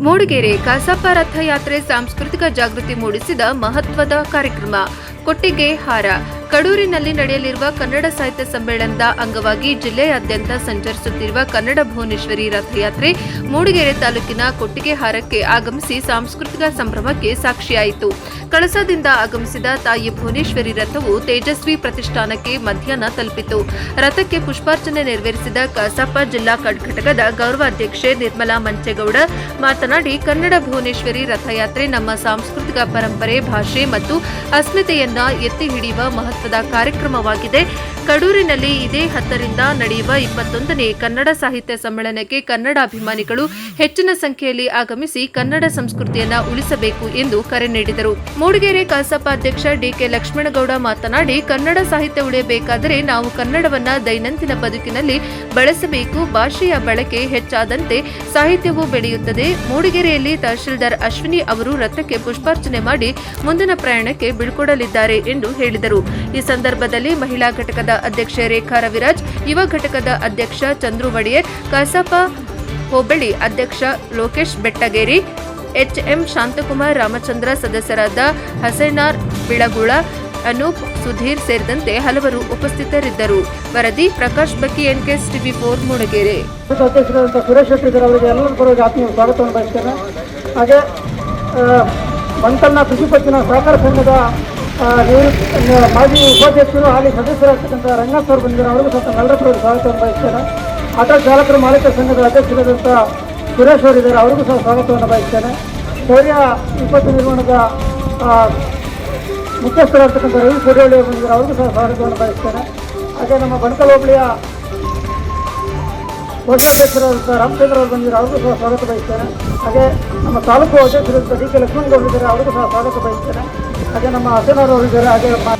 ಮೂಡಿಗೆರೆ ಕಸಾಪ ರಥಯಾತ್ರೆ ಸಾಂಸ್ಕೃತಿಕ ಜಾಗೃತಿ ಮೂಡಿಸಿದ ಮಹತ್ವದ ಕಾರ್ಯಕ್ರಮ. ಕೊಟ್ಟಿಗೆ ಹಾರ. ಕಡೂರಿನಲ್ಲಿ ನಡೆಯಲಿರುವ ಕನ್ನಡ ಸಾಹಿತ್ಯ ಸಮ್ಮೇಳನದ ಅಂಗವಾಗಿ ಜಿಲ್ಲೆಯಾದ್ಯಂತ ಸಂಚರಿಸುತ್ತಿರುವ ಕನ್ನಡ ಭುವನೇಶ್ವರಿ ರಥಯಾತ್ರೆ ಮೂಡಿಗೆರೆ ತಾಲೂಕಿನ ಕೊಟ್ಟಿಗೆ ಹಾರಕ್ಕೆ ಆಗಮಿಸಿ ಸಾಂಸ್ಕೃತಿಕ ಸಂಭ್ರಮಕ್ಕೆ ಸಾಕ್ಷಿಯಾಯಿತು. ಕಳಸದಿಂದ ಆಗಮಿಸಿದ ತಾಯಿ ಭುವನೇಶ್ವರಿ ರಥವು ತೇಜಸ್ವಿ ಪ್ರತಿಷ್ಠಾನಕ್ಕೆ ಮಧ್ಯಾಹ್ನ ತಲುಪಿತು. ರಥಕ್ಕೆ ಪುಷ್ಪಾರ್ಚನೆ ನೆರವೇರಿಸಿದ ಕಸಾಪ ಜಿಲ್ಲಾ ಘಟಕದ ಗೌರವಾಧ್ಯಕ್ಷೆ ನಿರ್ಮಲಾ ಮಂಚೇಗೌಡ ಮಾತನಾಡಿ, ಕನ್ನಡ ಭುವನೇಶ್ವರಿ ರಥಯಾತ್ರೆ ನಮ್ಮ ಸಾಂಸ್ಕೃತಿಕ ಪರಂಪರೆ, ಭಾಷೆ ಮತ್ತು ಅಸ್ಮಿತೆಯನ್ನ ಎತ್ತಿ ಹಿಡಿಯುವ ಮಹತ್ವದ ಕಾರ್ಯಕ್ರಮವಾಗಿದೆ. ಕಡೂರಿನಲ್ಲಿ ಇದೇ 10ರಿಂದ ನಡೆಯುವ 21ನೇ ಕನ್ನಡ ಸಾಹಿತ್ಯ ಸಮ್ಮೇಳನಕ್ಕೆ ಕನ್ನಡ ಅಭಿಮಾನಿಗಳು ಹೆಚ್ಚಿನ ಸಂಖ್ಯೆಯಲ್ಲಿ ಆಗಮಿಸಿ ಕನ್ನಡ ಸಂಸ್ಕೃತಿಯನ್ನ ಉಳಿಸಬೇಕು ಎಂದು ಕರೆ ನೀಡಿದರು. ಮೂಡಿಗೆರೆ ಕಸಾಪ ಅಧ್ಯಕ್ಷ ಡಿಕೆ ಲಕ್ಷ್ಮಣಗೌಡ ಮಾತನಾಡಿ, ಕನ್ನಡ ಸಾಹಿತ್ಯ ಉಳಿಯಬೇಕಾದರೆ ನಾವು ಕನ್ನಡವನ್ನ ದೈನಂದಿನ ಬದುಕಿನಲ್ಲಿ ಬಳಸಬೇಕು. ಭಾಷೆಯ ಬಳಕೆ ಹೆಚ್ಚಾದಂತೆ ಸಾಹಿತ್ಯವೂ ಬೆಳೆಯುತ್ತದೆ. ಮೂಡಿಗೆರೆಯಲ್ಲಿ ತಹಶೀಲ್ದಾರ್ ಅಶ್ವಿನಿ ಅವರು ರಥಕ್ಕೆ ಪುಷ್ಪಾರ್ಚನೆ ಮಾಡಿ ಮುಂದಿನ ಪ್ರಯಾಣಕ್ಕೆ ಬೀಳ್ಕೊಡಲಿದ್ದಾರೆ ಎಂದು ಹೇಳಿದರು. ಈ ಸಂದರ್ಭದಲ್ಲಿ ಮಹಿಳಾ ಘಟಕದ ಅಧ್ಯಕ್ಷೆ ರೇಖಾ ರವಿರಾಜ್, ಯುವ ಘಟಕದ ಅಧ್ಯಕ್ಷ ಚಂದ್ರು ಒಡೆಯರ್, ಕಸಾಪ ಹೋಬಳಿ ಅಧ್ಯಕ್ಷ ಲೋಕೇಶ್ ಬೆಟ್ಟಗೇರಿ, ಎಚ್ಎಂ ಶಾಂತಕುಮಾರ್, ರಾಮಚಂದ್ರ, ಸದಸ್ಯರಾದ ಹಸೈನಾರ್ ಬಿಳಗುಳ, ಅನೂಪ್, ಸುಧೀರ್ ಸೇರಿದಂತೆ ಹಲವರು ಉಪಸ್ಥಿತರಿದ್ದರು. ವರದಿ ಪ್ರಕಾಶ್ ಬಕ್ಕಿ, ಎನ್ಕೆಎಸ್ ಟಿವಿ 4 ಮೂಡಿಗೆರೆ. ಅಧ್ಯಕ್ಷರಾದಂಥ ಸುರೇಶ್ ಶೆಟ್ಟಿ ಅವರಿಗೆ ಎಲ್ಲರ ಪರವಾಗಿ ಆತ್ಮೀಯ ಸ್ವಾಗತವನ್ನು ಬಯಸ್ತೇನೆ. ಹಾಗೆ ಬಂಕಲ್ನ ಕೃಷಿ ಪತ್ತಿನ ಸಹಕಾರ ಸಂಘದ ಮಾಜಿ ಉಪಾಧ್ಯಕ್ಷರು ಹಾಗೆ ಸದಸ್ಯರಾಗ್ತಕ್ಕಂಥ ರಂಗನಾಥ್ ಅವರು ಬಂದಿದ್ದಾರೆ. ಅವರಿಗೂ ಸಹ ಎಲ್ಲರ ಪರವಾಗಿ ಸ್ವಾಗತವನ್ನು ಬಯಸ್ತೇನೆ. ಆಟೋ ಚಾಲಕರು ಮಾಲೀಕರ ಸಂಘದ ಅಧ್ಯಕ್ಷರಾದಂಥ ಸುರೇಶ್ ಅವರಿದ್ದಾರೆ, ಅವರಿಗೂ ಸಹ ಸ್ವಾಗತವನ್ನು ಬಯಸ್ತೇನೆ. ಶೌರ್ಯ ವಿಪತ್ತು ನಿರ್ಮಾಣದ ಮುಖ್ಯಸ್ಥರಾಗ್ತಕ್ಕಂಥ ರವಿ ಕೋಡಿಹಳ್ಳಿ ಅವರು ಬಂದಿದ್ದಾರೆ, ಅವರಿಗೂ ಸಹ ಸ್ವಾಗತವನ್ನು ಬಯಸ್ತೇನೆ. ಹಾಗೆ ನಮ್ಮ ಬಣಕಲ್ ಹೋಬಳಿಯ ಕೋಶಾಧ್ಯಕ್ಷರಾದಂಥ ರಾಮಚಂದ್ರ ಅವರು ಬಂದಿದ್ದಾರೆ, ಅವ್ರಿಗೂ ಸಹ ಸ್ವಾಗತ ಬಯಸ್ತೇನೆ. ಹಾಗೆ ನಮ್ಮ ತಾಲೂಕು ಅಧ್ಯಕ್ಷರಾದಂಥ ಡಿ ಕೆ ಲಕ್ಷ್ಮಣಗೌಡರು ಇದ್ದಾರೆ, ಅವರಿಗೂ ಸಹ ಸ್ವಾಗತ ಬಯಸ್ತೇನೆ. ಹಾಗೆ ನಮ್ಮ ಹಸೇನಾರ್ ಅವರು ಇದ್ದಾರೆ. ಹಾಗೆ